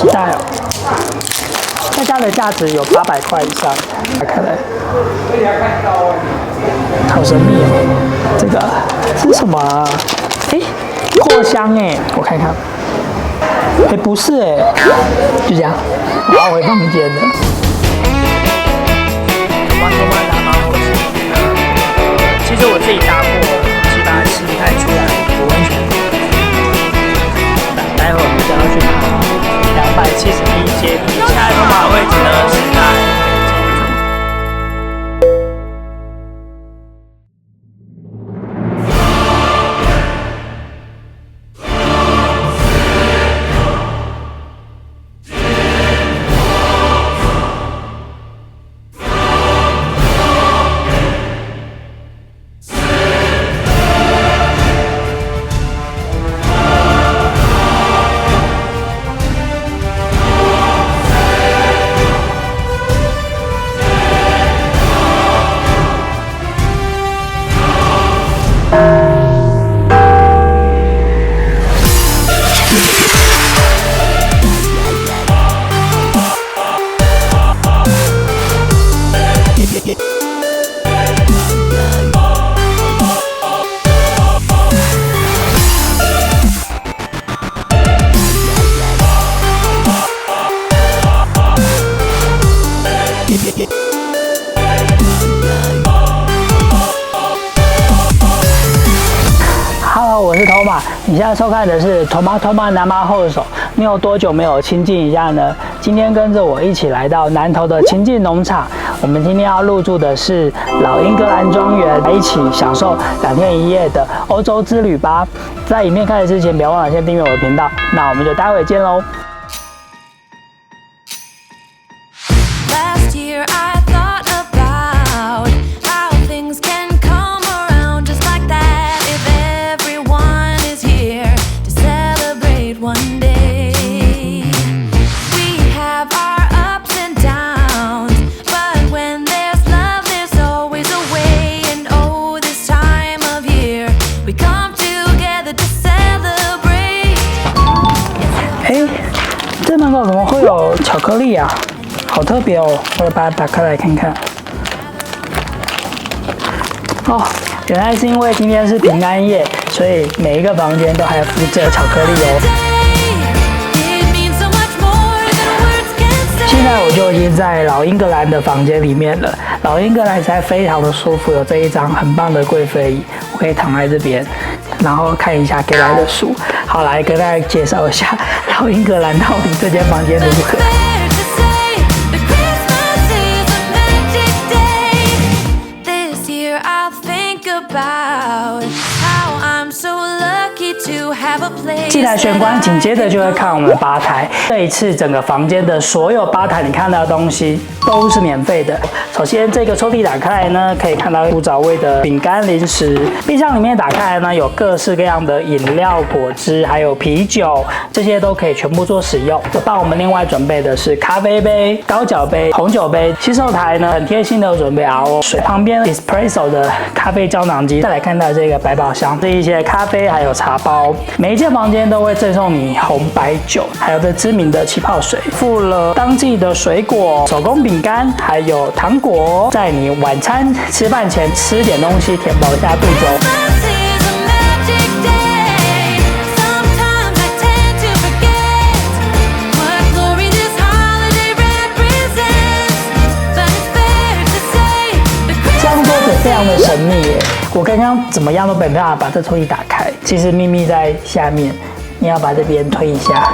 期待哦。在家的价值有800块以上，看来好神秘哦。这个是什么啊？哎，扩香哎，我看看。哎，不是哎，就这样，拿回房间了。其实我自己搭过7、8次才出来的温泉。待会我们就要去爬271阶梯，现在通往位置呢是在。Hello， 我是头马，你现在收看的是头马南马后手。你有多久没有亲近一下呢？今天跟着我一起来到南投的清境农场。我们今天要入住的是老英格兰庄园，一起享受2天1夜的欧洲之旅吧。在影片开始之前，不要忘了先订阅我的频道。那我们就待会见喽。这门口怎么会有巧克力啊？好特别哦！我来把它打开来看看。哦，原来是因为今天是平安夜，所以每一个房间都还附着巧克力哦。现在我就已经在老英格兰的房间里面了。老英格兰实在非常的舒服，有这一张很棒的贵妃椅，我可以躺在这边，然后看一下给来的书。好，来跟大家介绍一下老英格兰到底这间房间如何。进来玄关，紧接着就会看我们的吧台。这一次整个房间的所有吧台你看到的东西都是免费的。首先这个抽屉打开来呢，可以看到古早味的饼干零食。冰箱里面打开来呢，有各式各样的饮料、果汁，还有啤酒，这些都可以全部做使用。帮我们另外准备的是咖啡杯、高脚杯、红酒杯。洗手台呢，很贴心的准备 RO 水，旁边 Espresso 的咖啡胶囊机。再来看到这个百宝箱，这一些咖啡还有茶包。每一间房间都会赠送你红白酒，还有这知名的气泡水，附了当季的水果、手工饼干，还有糖果，在你晚餐吃饭前吃点东西，填饱一下肚子哦。这张桌子非常的神秘耶，我刚刚怎么样都没办法把这抽屉打开，其实秘密在下面。你要把这边推一下，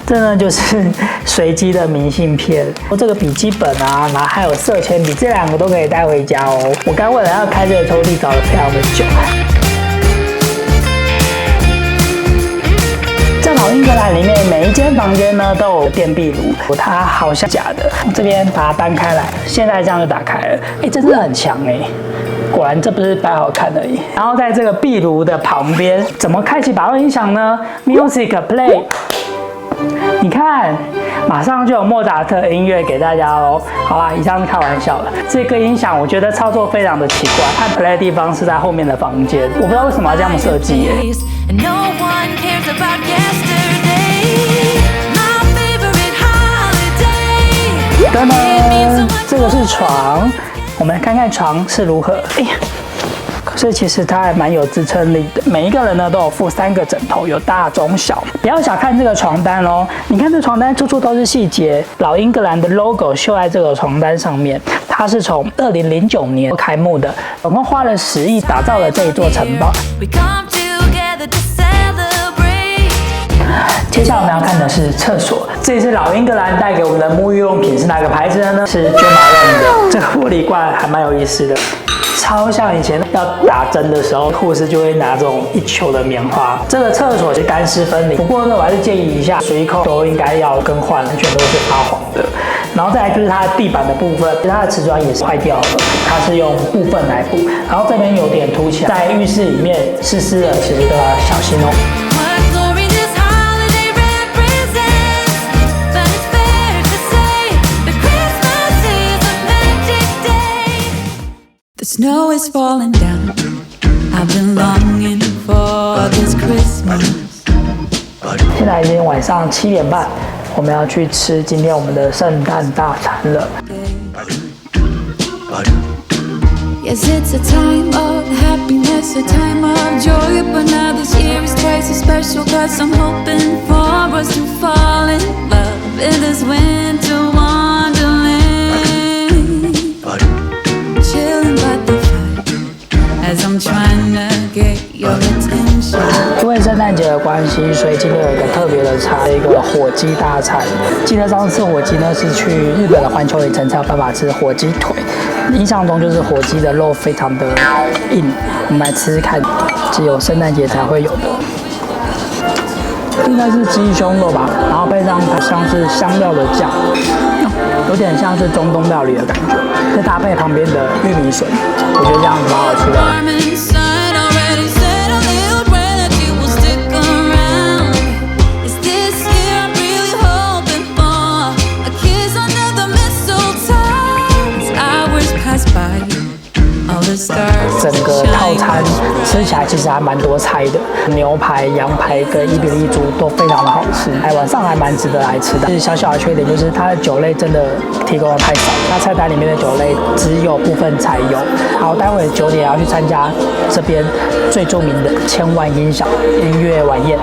这呢就是随机的明信片。这个笔记本啊，然后还有色铅笔，这2个都可以带回家哦。我刚为了要开这个抽屉找了非常的久。在老英格兰里面，每一间房间呢都有电壁炉，它好像假的。这边把它搬开来，现在这样就打开了。哎，真的很强哎。果然这不是摆好看而已。然后在这个壁炉的旁边，怎么开启把手音响呢 ？Music Play， 你看，马上就有莫扎特音乐给大家喽。好啦，以上是开玩笑了。这个音响我觉得操作非常的奇怪，按 Play 的地方是在后面的房间，我不知道为什么要这样设计耶。噔噔，这个是床，我们来看看床是如何。哎呀，可是其实它还蛮有支撑力的。每一个人呢都有附3个枕头，有大中小。不要小看这个床单哦，你看这床单处处都是细节，老英格兰的 logo 绣在这个床单上面。它是从2009年开幕的，总共花了10亿打造了这一座城堡。接下来我们要看的是厕所，这次老英格兰带给我们的沐浴用品是哪个牌子的呢？是 Jo Malone 的。这个玻璃罐还蛮有意思的，超像以前要打针的时候，护士就会拿这种1球的棉花。这个厕所是干湿分离，不过呢，我还是建议一下，水口都应该要更换，完全都是发黄的。然后再来就是它的地板的部分，它的瓷砖也是坏掉了，它是用部分来补。然后这边有点凸起来，在浴室里面湿湿的，其实都要小心哦。The snow is falling down. I've been longing for this Christmas. 现在已经晚上7点半，我们要去吃今天我们的圣诞大餐了。Yes, it's a time of happiness, a time of joy. But now this year is twice as special, 'cause I'm hoping for us to fall in love in this winter wonderland. Chilling by the fire as I'm trying to get your attention. 因为圣诞节的关系，所以今天有一个特别的餐，一个火鸡大餐。记得上次吃火鸡呢，是去日本的环球影城才有办法吃火鸡腿。印象中就是火鸡的肉非常的硬，我们来吃吃看，只有圣诞节才会有的。应该是鸡胸肉吧，然后配上像是香料的酱，有点像是中东料理的感觉，再搭配旁边的玉米笋，我觉得这样子蛮好吃的。整个套餐吃起来其实还蛮多菜的，牛排、羊排跟伊比利猪都非常的好吃，晚上还蛮值得来吃的。是小小的缺点就是它的酒类真的提供的太少，那菜单里面的酒类只有部分才有。好，待会9点要去参加这边最著名的千万音响音乐晚宴。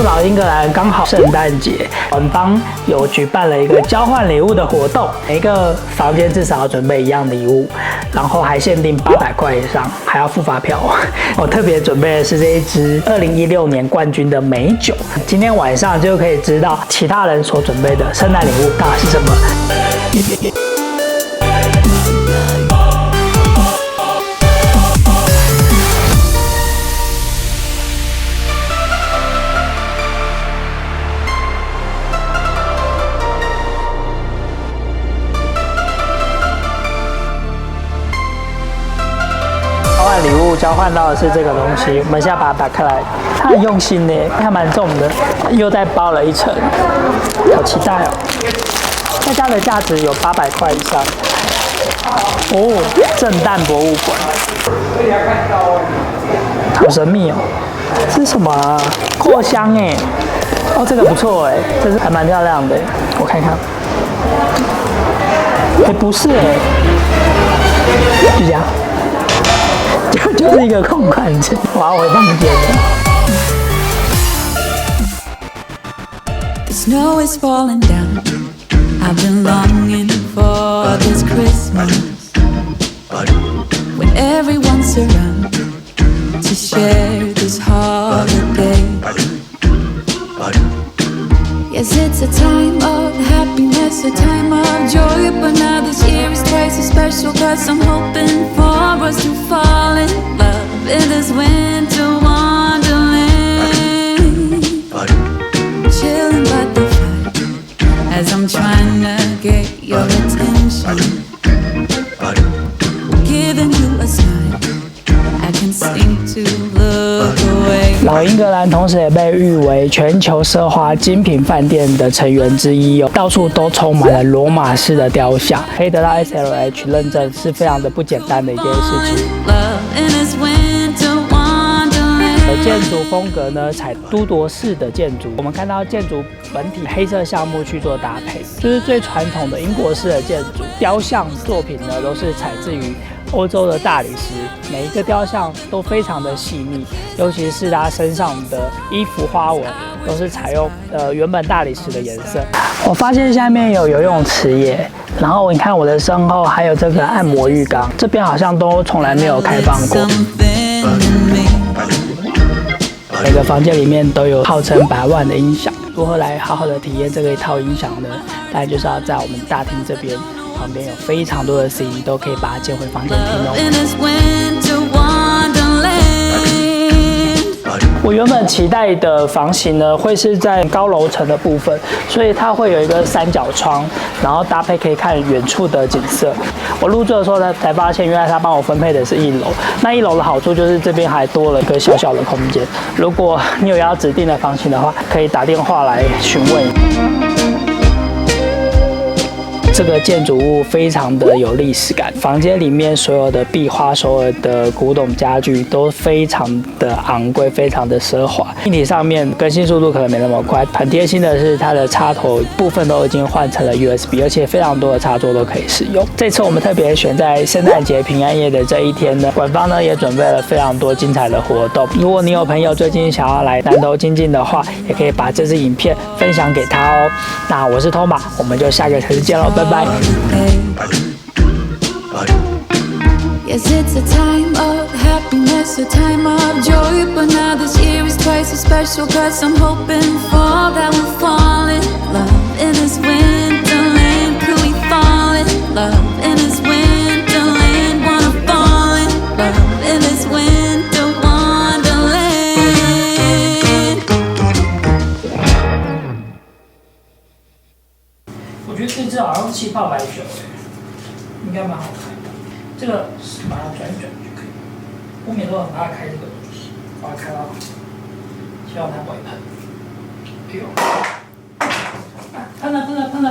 老英格兰刚好圣诞节，我们帮有举办了一个交换礼物的活动，每个房间至少要准备一样礼物，然后还限定800块以上，还要付发票。我特别准备的是这一支2016年冠军的美酒，今天晚上就可以知道其他人所准备的圣诞礼物到底是什么。礼物交换到的是这个东西，我们现在把它打开来，它很用心呢，还蛮重的，又再包了一层，好期待哦！在家的价值有800块以上。哦，震旦博物馆，好神秘哦！这是什么啊？扩香哎！哦，这个不错哎，这是还蛮漂亮的。我看看。哎，不是哎，就这样，就是一个空罐子。我要回房间了。The snow is falling down. I've been longing for this Christmas when everyone's around to share this holiday. Yes, it's a time of happiness, a time of joy, but now this year is twice as special 'cause I'm hoping for us to fall in love in this winter wonderland. Chilling by the fire as I'm trying to get your attention, giving you a smile I can seem to look away. 老英格兰同时也被誉为全球奢华精品饭店的成员之一哦，到处都充满了罗马式的雕像，可以得到 SLH 认证是非常的不简单的一件事情。建筑风格呢，采都铎式的建筑，我们看到建筑本体黑色橡木去做搭配，就是最传统的英国式的建筑。雕像作品呢，都是采自于欧洲的大理石，每一个雕像都非常的细腻，尤其是它身上的衣服花纹都是采用原本大理石的颜色。我发现下面有游泳池耶，然后你看我的身后还有这个按摩浴缸，这边好像都从来没有开放过。每个房间里面都有号称100万的音响，如何来好好的体验这个一套音响呢？当然就是要在我们大厅这边旁边有非常多的 CD， 都可以把它接回房间听哦。我原本期待的房型呢，会是在高楼层的部分，所以它会有一个3角窗，然后搭配可以看远处的景色。我入住的时候呢，才发现原来它帮我分配的是1楼。那1楼的好处就是这边还多了一个小小的空间。如果你有要指定的房型的话，可以打电话来询问。这个建筑物非常的有历史感，房间里面所有的壁花、所有的古董家具都非常的昂贵，非常的奢华。硬体上面更新速度可能没那么快，很贴心的是它的插头部分都已经换成了 USB， 而且非常多的插座都可以使用。这次我们特别选在圣诞节平安夜的这一天呢，馆方呢也准备了非常多精彩的活动。如果你有朋友最近想要来南投精进的话，也可以把这支影片分享给他哦。那我是 Toma， 我们就下个城市见喽，拜拜。Yes, it's a time of happiness, a time of joy, but now this year is twice as special 'cause I'm hoping for that we'll fall in love in this winterland. Could we fall in love in this winterland? Wanna fall in love in this winter wonderland. 我觉得这支好像是气泡白酒，应该蛮好看的。这个把它转一转就可以。我每次都很怕开这个东西，把它开到好，希望它不会喷。哎呦，喷了！